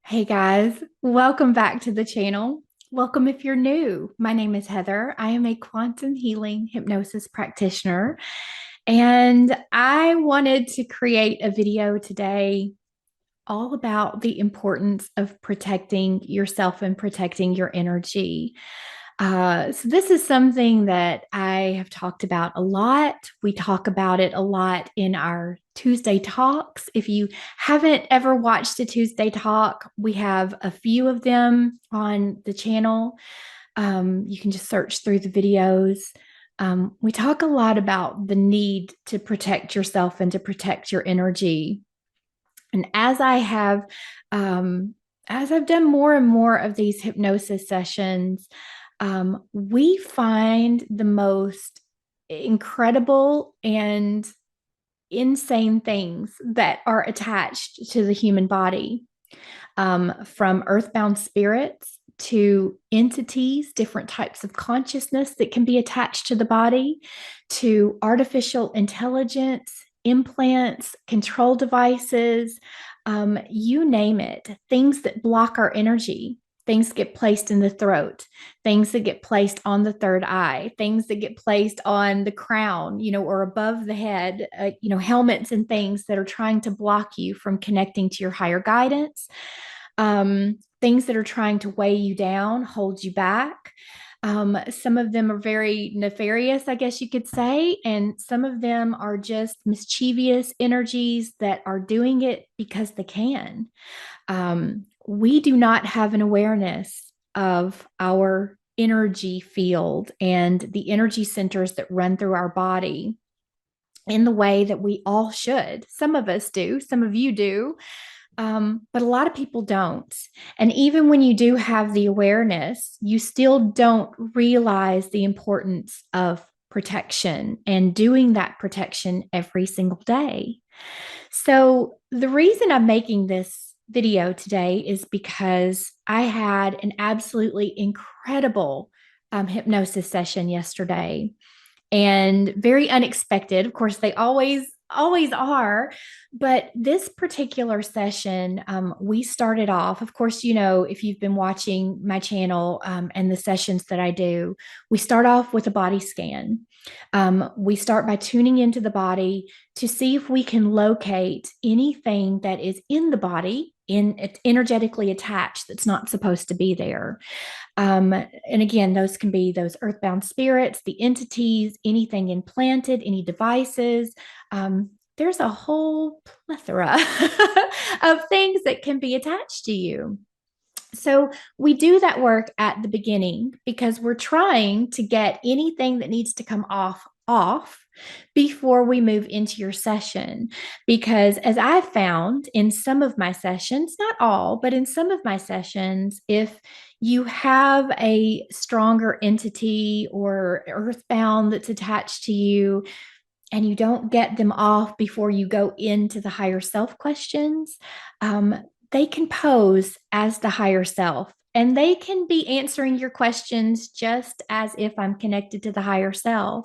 Hey guys, welcome back to the channel. Welcome if you're new. My name is Heather. I am a quantum healing hypnosis practitioner, and I wanted to create a video today all about the importance of protecting yourself and protecting your energy. So this is something that I have talked about a lot. We talk about it a lot in our Tuesday talks. If you haven't ever watched a Tuesday talk, we have a few of them on the channel. You can just search through the videos. We talk a lot about the need to protect yourself and to protect your energy. And as I've done more and more of these hypnosis sessions, we find the most incredible and insane things that are attached to the human body, from earthbound spirits to entities, different types of consciousness that can be attached to the body, to artificial intelligence, implants, control devices, you name it, things that block our energy. Things get placed in the throat, things that get placed on the third eye, things that get placed on the crown, or above the head, helmets and things that are trying to block you from connecting to your higher guidance, things that are trying to weigh you down, hold you back. Some of them are very nefarious, I guess you could say, and some of them are just mischievous energies that are doing it because they can. We do not have an awareness of our energy field and the energy centers that run through our body in the way that we all should. Some of us do, some of you do, but a lot of people don't. And even when you do have the awareness, you still don't realize the importance of protection and doing that protection every single day. So, the reason I'm making this video today is because I had an absolutely incredible hypnosis session yesterday, and very unexpected. Of course, they always are, but this particular session, we started off, of course, if you've been watching my channel, and the sessions that I do, we start off with a body scan. We start by tuning into the body to see if we can locate anything that is in the body, energetically attached, that's not supposed to be there. And again, those can be those earthbound spirits, the entities, anything implanted, any devices. There's a whole plethora of things that can be attached to you. So we do that work at the beginning because we're trying to get anything that needs to come off before we move into your session. Because as I've found in some of my sessions, not all, but in some of my sessions, if you have a stronger entity or earthbound that's attached to you, and you don't get them off before you go into the higher self questions, um, they can pose as the higher self. And they can be answering your questions just as if I'm connected to the higher self.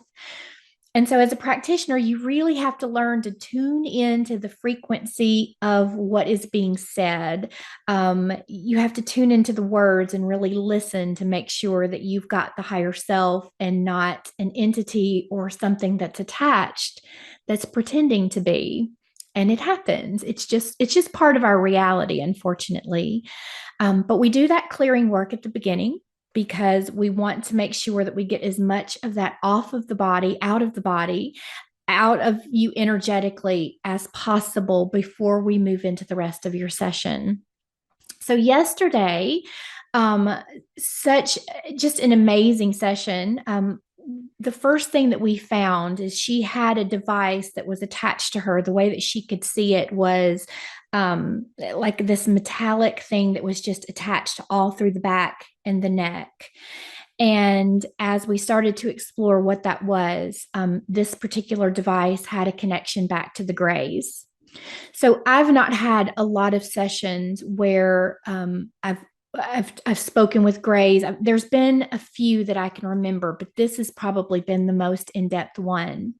And so, as a practitioner, you really have to learn to tune into the frequency of what is being said. You have to tune into the words and really listen to make sure that you've got the higher self and not an entity or something that's attached that's pretending to be. And it happens. It's just part of our reality, unfortunately. But we do that clearing work at the beginning because we want to make sure that we get as much of that off of the body, out of the body, out of you energetically as possible before we move into the rest of your session. So, yesterday, um, such just an amazing session. The first thing that we found is she had a device that was attached to her. The way that she could see it was like this metallic thing that was just attached all through the back and the neck. And as we started to explore what that was, this particular device had a connection back to the grays. So I've not had a lot of sessions where I've spoken with grays. There's been a few that I can remember, but this has probably been the most in depth one.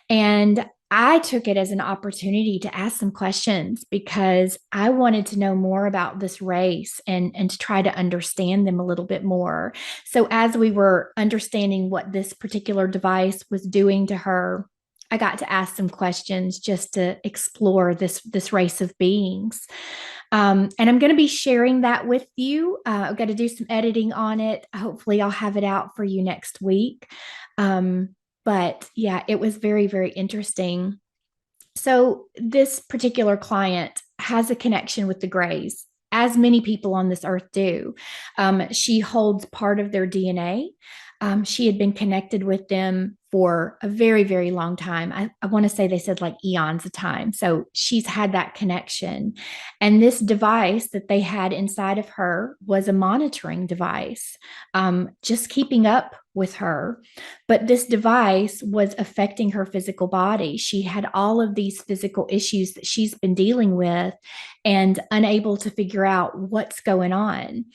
And I took it as an opportunity to ask some questions because I wanted to know more about this race and to try to understand them a little bit more. So as we were understanding what this particular device was doing to her, I got to ask some questions just to explore this race of beings. And I'm going to be sharing that with you. I've got to do some editing on it. Hopefully, I'll have it out for you next week. But yeah, it was very, very interesting. So, this particular client has a connection with the Greys, as many people on this earth do. She holds part of their DNA. She had been connected with them for a very, very long time. I want to say they said like eons of time. So she's had that connection. And this device that they had inside of her was a monitoring device, just keeping up with her. But this device was affecting her physical body. She had all of these physical issues that she's been dealing with and unable to figure out what's going on.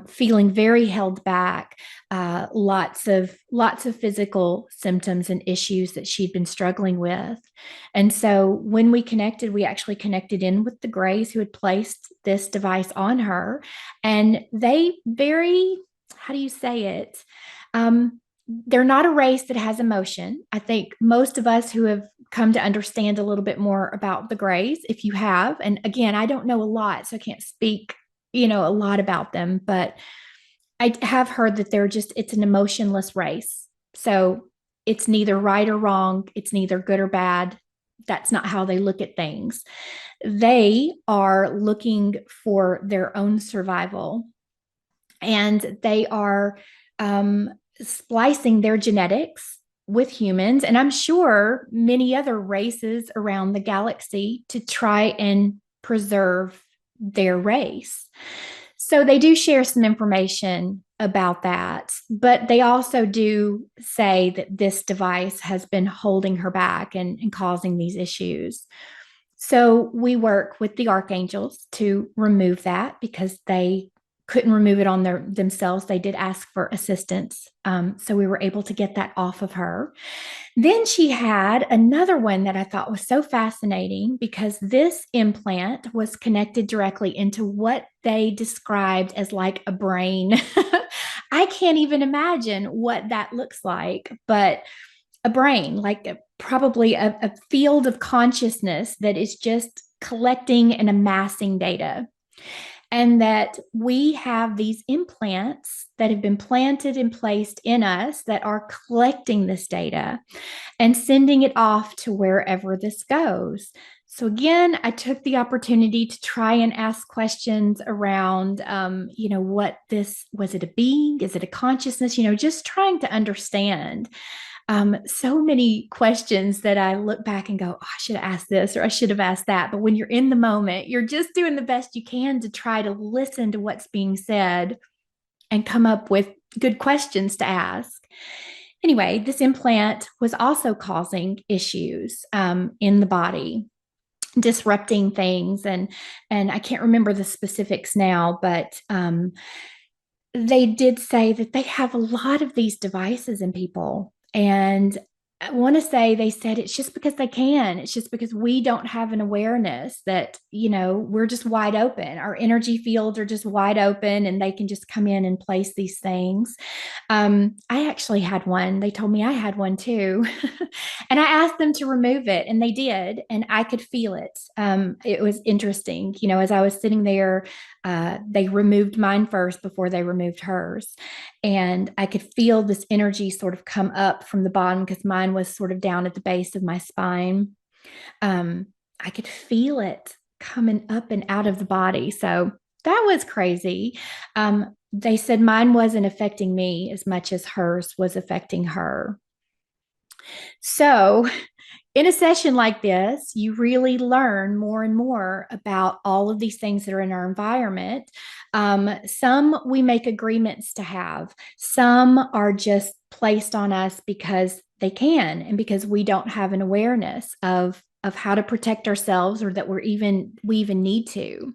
Feeling very held back, lots of physical symptoms and issues that she'd been struggling with. And so when we connected, we actually connected in with the Greys who had placed this device on her, and they very, how do you say it? They're not a race that has emotion. I think most of us who have come to understand a little bit more about the Greys, if you have, and again, I don't know a lot, so I can't speak, a lot about them, but I have heard that it's an emotionless race. So it's neither right or wrong. It's neither good or bad. That's not how they look at things. They are looking for their own survival, and they are splicing their genetics with humans, and I'm sure many other races around the galaxy to try and preserve their race. So they do share some information about that, but they also do say that this device has been holding her back and causing these issues. So we work with the archangels to remove that because they couldn't remove it on themselves. They did ask for assistance. So we were able to get that off of her. Then she had another one that I thought was so fascinating because this implant was connected directly into what they described as like a brain. I can't even imagine what that looks like, but a brain, like probably a field of consciousness that is just collecting and amassing data. And that we have these implants that have been planted and placed in us that are collecting this data and sending it off to wherever this goes. So again, I took the opportunity to try and ask questions around, what this was. It a being? Is it a consciousness? Just trying to understand. So many questions that I look back and go, oh, I should have asked this or I should have asked that. But when you're in the moment, you're just doing the best you can to try to listen to what's being said and come up with good questions to ask. Anyway, this implant was also causing issues in the body, disrupting things, and I can't remember the specifics now, but they did say that they have a lot of these devices in people. And I want to say they said it's just because they can. It's just because we don't have an awareness that, we're just wide open. Our energy fields are just wide open and they can just come in and place these things. I actually had one. They told me I had one too. And I asked them to remove it and they did. And I could feel it. It was interesting. As I was sitting there, they removed mine first before they removed hers. And I could feel this energy sort of come up from the bottom because mine was sort of down at the base of my spine. I could feel it coming up and out of the body. So that was crazy. They said mine wasn't affecting me as much as hers was affecting her. So in a session like this, you really learn more and more about all of these things that are in our environment. Some we make agreements to have, some are just placed on us because they can and because we don't have an awareness of how to protect ourselves or that we even need to.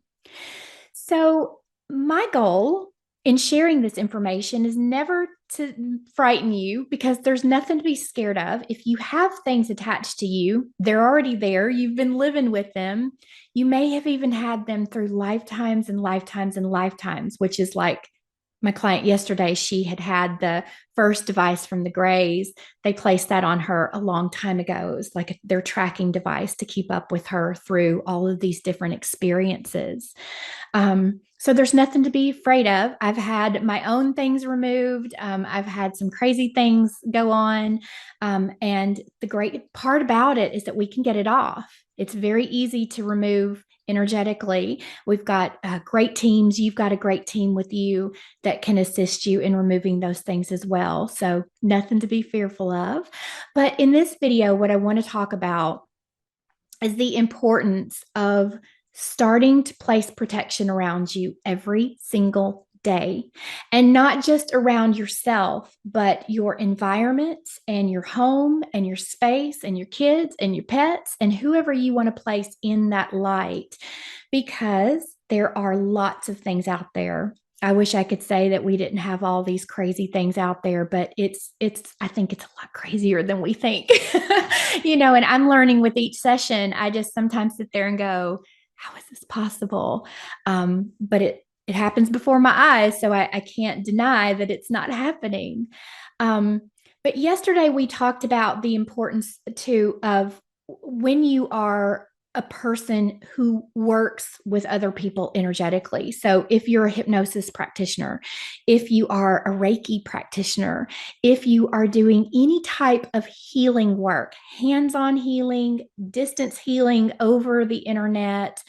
So my goal in sharing this information is never to frighten you, because there's nothing to be scared of. If you have things attached to you, they're already there. You've been living with them. You may have even had them through lifetimes and lifetimes and lifetimes, which is like my client yesterday. She had the first device from the Greys. They placed that on her a long time ago. It was like their tracking device to keep up with her through all of these different experiences. So there's nothing to be afraid of. I've had my own things removed. I've had some crazy things go on. And the great part about it is that we can get it off. It's very easy to remove energetically. We've got great teams. You've got a great team with you that can assist you in removing those things as well. So nothing to be fearful of. But in this video, what I want to talk about is the importance of starting to place protection around you every single day, and not just around yourself, but your environment and your home and your space and your kids and your pets and whoever you want to place in that light, because there are lots of things out there. I wish I could say that we didn't have all these crazy things out there, but I think it's a lot crazier than we think. And I'm learning with each session. I just sometimes sit there and go, how is this possible? But it happens before my eyes, so I can't deny that it's not happening. But yesterday we talked about the importance too of when you are a person who works with other people energetically. So if you're a hypnosis practitioner, if you are a Reiki practitioner, if you are doing any type of healing work, hands-on healing, distance healing over the internet,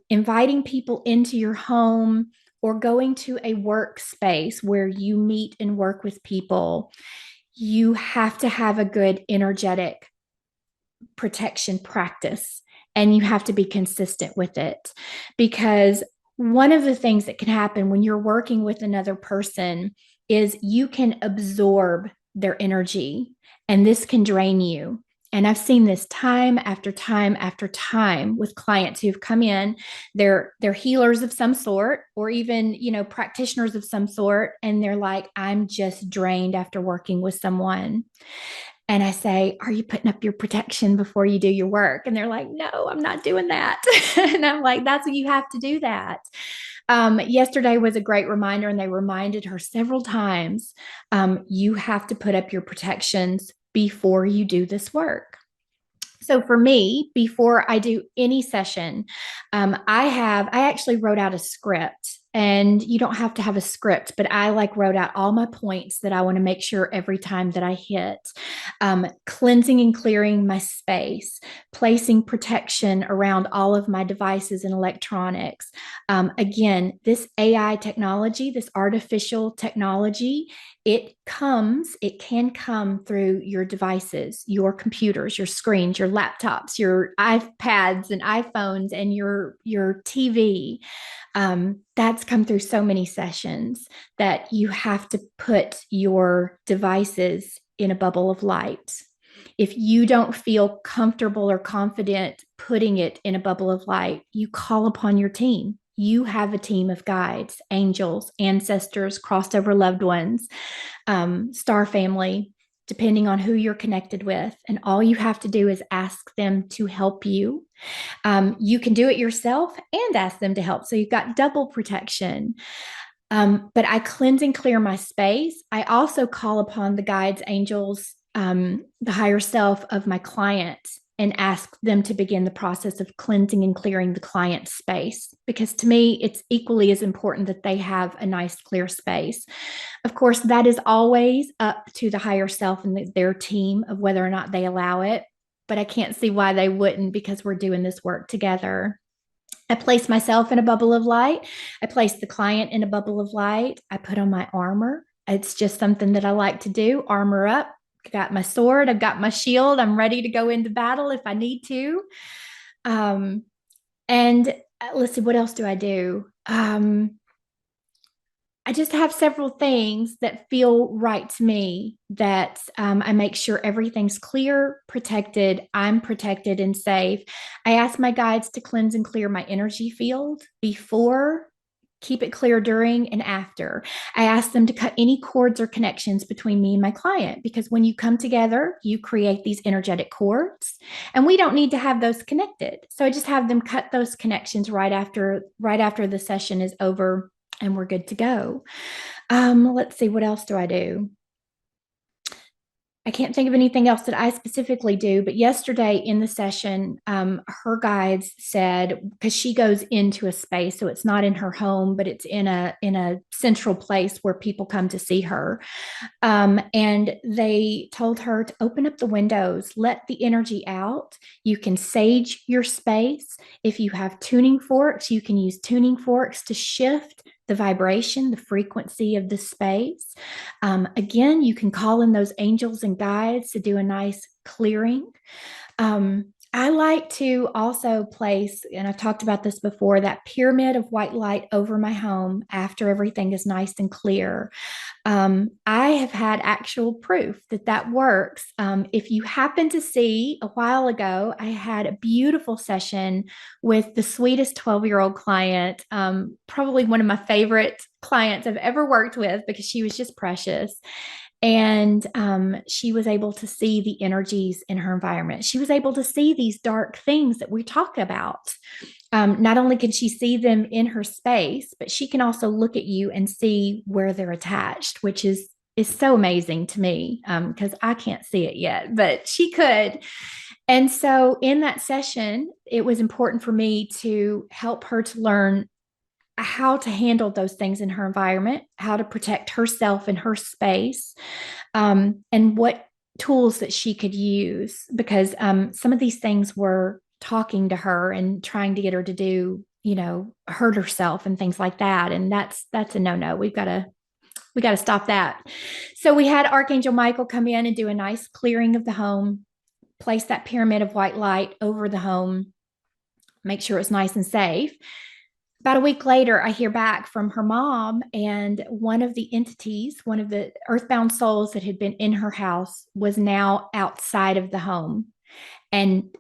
inviting people into your home, or going to a workspace where you meet and work with people, you have to have a good energetic protection practice, and you have to be consistent with it. Because one of the things that can happen when you're working with another person is you can absorb their energy, and this can drain you. And I've seen this time after time after time with clients who've come in. They're healers of some sort, or even, practitioners of some sort, and they're like, I'm just drained after working with someone. And I say, are you putting up your protection before you do your work? And they're like, no, I'm not doing that. And I'm like, that's what you have to do that. Yesterday was a great reminder, and they reminded her several times, you have to put up your protections before you do this work. So for me, before I do any session, I actually wrote out a script. And you don't have to have a script, but I wrote out all my points that I want to make sure every time that I hit. Cleansing and clearing my space, placing protection around all of my devices and electronics. Again, this AI technology, this artificial technology, it can come through your devices, your computers, your screens, your laptops, your iPads and iPhones, and your TV. That's come through so many sessions that you have to put your devices in a bubble of light. If you don't feel comfortable or confident putting it in a bubble of light, you call upon your team. You have a team of guides, angels, ancestors, crossed over loved ones, star family, depending on who you're connected with. And all you have to do is ask them to help you. You can do it yourself and ask them to help. So you've got double protection. But I cleanse and clear my space. I also call upon the guides, angels, the higher self of my client, and ask them to begin the process of cleansing and clearing the client's space. Because to me, it's equally as important that they have a nice, clear space. Of course, that is always up to the higher self and their team of whether or not they allow it. But I can't see why they wouldn't, because we're doing this work together. I place myself in a bubble of light. I place the client in a bubble of light. I put on my armor. It's just something that I like to do. Armor up. I've got my sword. I've got my shield. I'm ready to go into battle if I need to. And let's see, what else do I do? I just have several things that feel right to me, that I make sure everything's clear, protected, I'm protected and safe. I ask my guides to cleanse and clear my energy field before keep it clear during and after. I ask them to cut any cords or connections between me and my client, because when you come together, you create these energetic cords, and we don't need to have those connected. So I just have them cut those connections right after the session is over, and we're good to go. Let's see, what else do I do? I can't think of anything else that I specifically do, but yesterday in the session, her guides said, because she goes into a space, so it's not in her home, but it's in a central place where people come to see her. And they told her to open up the windows, let the energy out. You can sage your space. If you have tuning forks, you can use tuning forks to shift the vibration, the frequency of the space. Again, you can call in those angels and guides to do a nice clearing. I like to also place, and I've talked about this before, that pyramid of white light over my home after everything is nice and clear. I have had actual proof that that works. If you happen to see, a while ago, I had a beautiful session with the sweetest 12-year-old client, probably one of my favorite clients I've ever worked with, because she was just precious. And she was able to see the energies in her environment. She was able to see these dark things that we talk about. Not only can she see them in her space, but she can also look at you and see where they're attached, which is so amazing to me, because I can't see it yet, but she could. And so in that session, it was important for me to help her to learn how to handle those things in her environment, how to protect herself in her space, and what tools that she could use, because some of these things were talking to her and trying to get her to do, hurt herself and things like that. And that's a no-no. We got to stop that. So we had Archangel Michael come in and do a nice clearing of the home, place that pyramid of white light over the home, make sure it's nice and safe. About a week later, I hear back from her mom, and one of the entities, one of the earthbound souls that had been in her house, was now outside of the home. And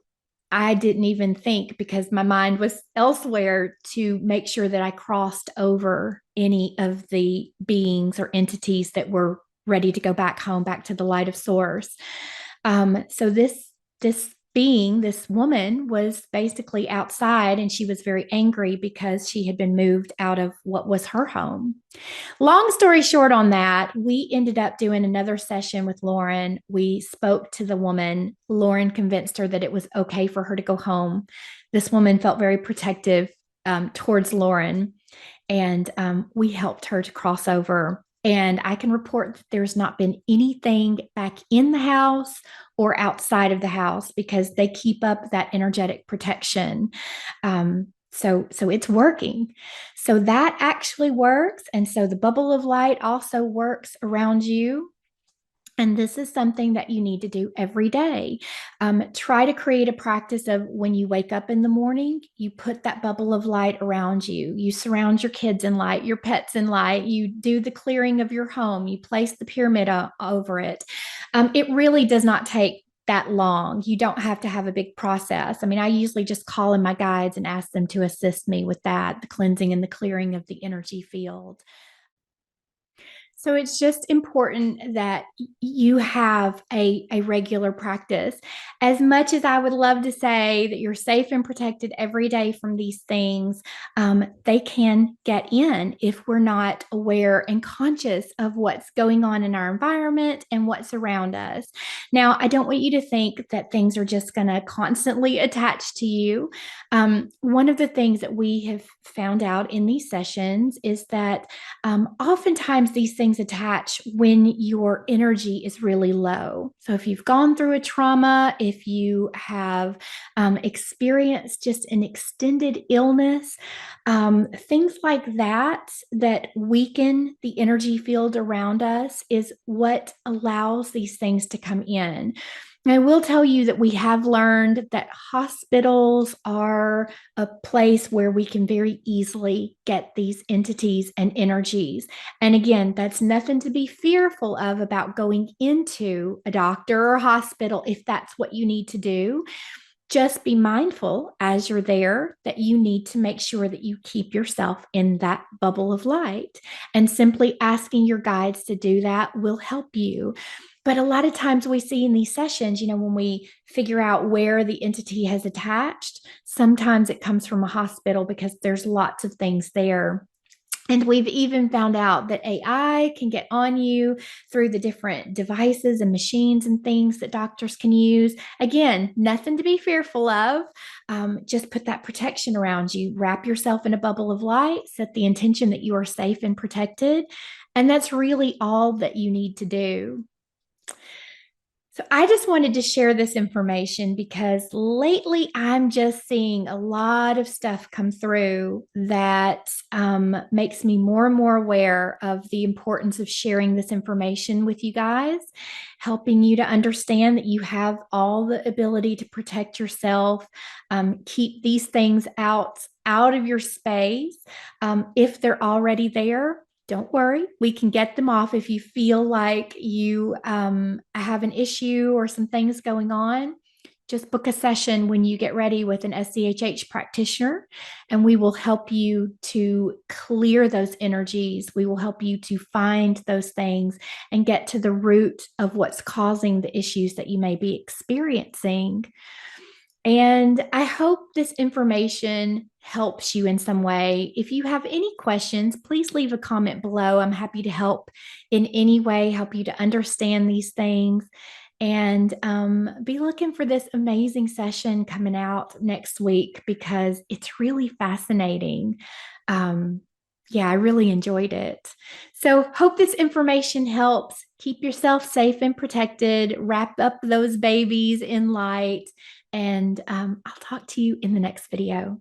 I didn't even think, because my mind was elsewhere, to make sure that I crossed over any of the beings or entities that were ready to go back home, back to the light of source. So this being, this woman, was basically outside, and she was very angry because she had been moved out of what was her home. Long story short on that, we ended up doing another session with Lauren. We spoke to the woman. Lauren convinced her that it was okay for her to go home. This woman felt very protective towards Lauren, and we helped her to cross over. And I can report that there's not been anything back in the house or outside of the house, because they keep up that energetic protection. So it's working. So that actually works. And so the bubble of light also works around you. And this is something that you need to do every day. Try to create a practice of, when you wake up in the morning, you put that bubble of light around you. You surround your kids in light, your pets in light. You do the clearing of your home. You place the pyramid over it. It really does not take that long. You don't have to have a big process. I mean, I usually just call in my guides and ask them to assist me with that, the cleansing and the clearing of the energy field. So it's just important that you have a regular practice. As much as I would love to say that you're safe and protected every day from these things, they can get in if we're not aware and conscious of what's going on in our environment and what's around us. Now, I don't want you to think that things are just going to constantly attach to you. One of the things that we have found out in these sessions is that oftentimes these things attach when your energy is really low. So if you've gone through a trauma, if you have experienced just an extended illness, things like that weaken the energy field around us, is what allows these things to come in. I will tell you that we have learned that hospitals are a place where we can very easily get these entities and energies. And again, that's nothing to be fearful of about going into a doctor or a hospital if that's what you need to do. Just be mindful as you're there that you need to make sure that you keep yourself in that bubble of light. And simply asking your guides to do that will help you. But a lot of times we see in these sessions, when we figure out where the entity has attached, sometimes it comes from a hospital because there's lots of things there. And we've even found out that AI can get on you through the different devices and machines and things that doctors can use. Again, nothing to be fearful of. Just put that protection around you. Wrap yourself in a bubble of light. Set the intention that you are safe and protected. And that's really all that you need to do. So I just wanted to share this information because lately I'm just seeing a lot of stuff come through that makes me more and more aware of the importance of sharing this information with you guys, helping you to understand that you have all the ability to protect yourself, keep these things out of your space. If they're already there, don't worry, we can get them off. If you feel like you have an issue or some things going on, just book a session when you get ready with an SCHH practitioner, and we will help you to clear those energies. We will help you to find those things and get to the root of what's causing the issues that you may be experiencing. And I hope this information helps you in some way. If you have any questions, please leave a comment below. I'm happy to help in any way, help you to understand these things. And be looking for this amazing session coming out next week because it's really fascinating. Yeah, I really enjoyed it. So, hope this information helps. Keep yourself safe and protected. Wrap up those babies in light. And I'll talk to you in the next video.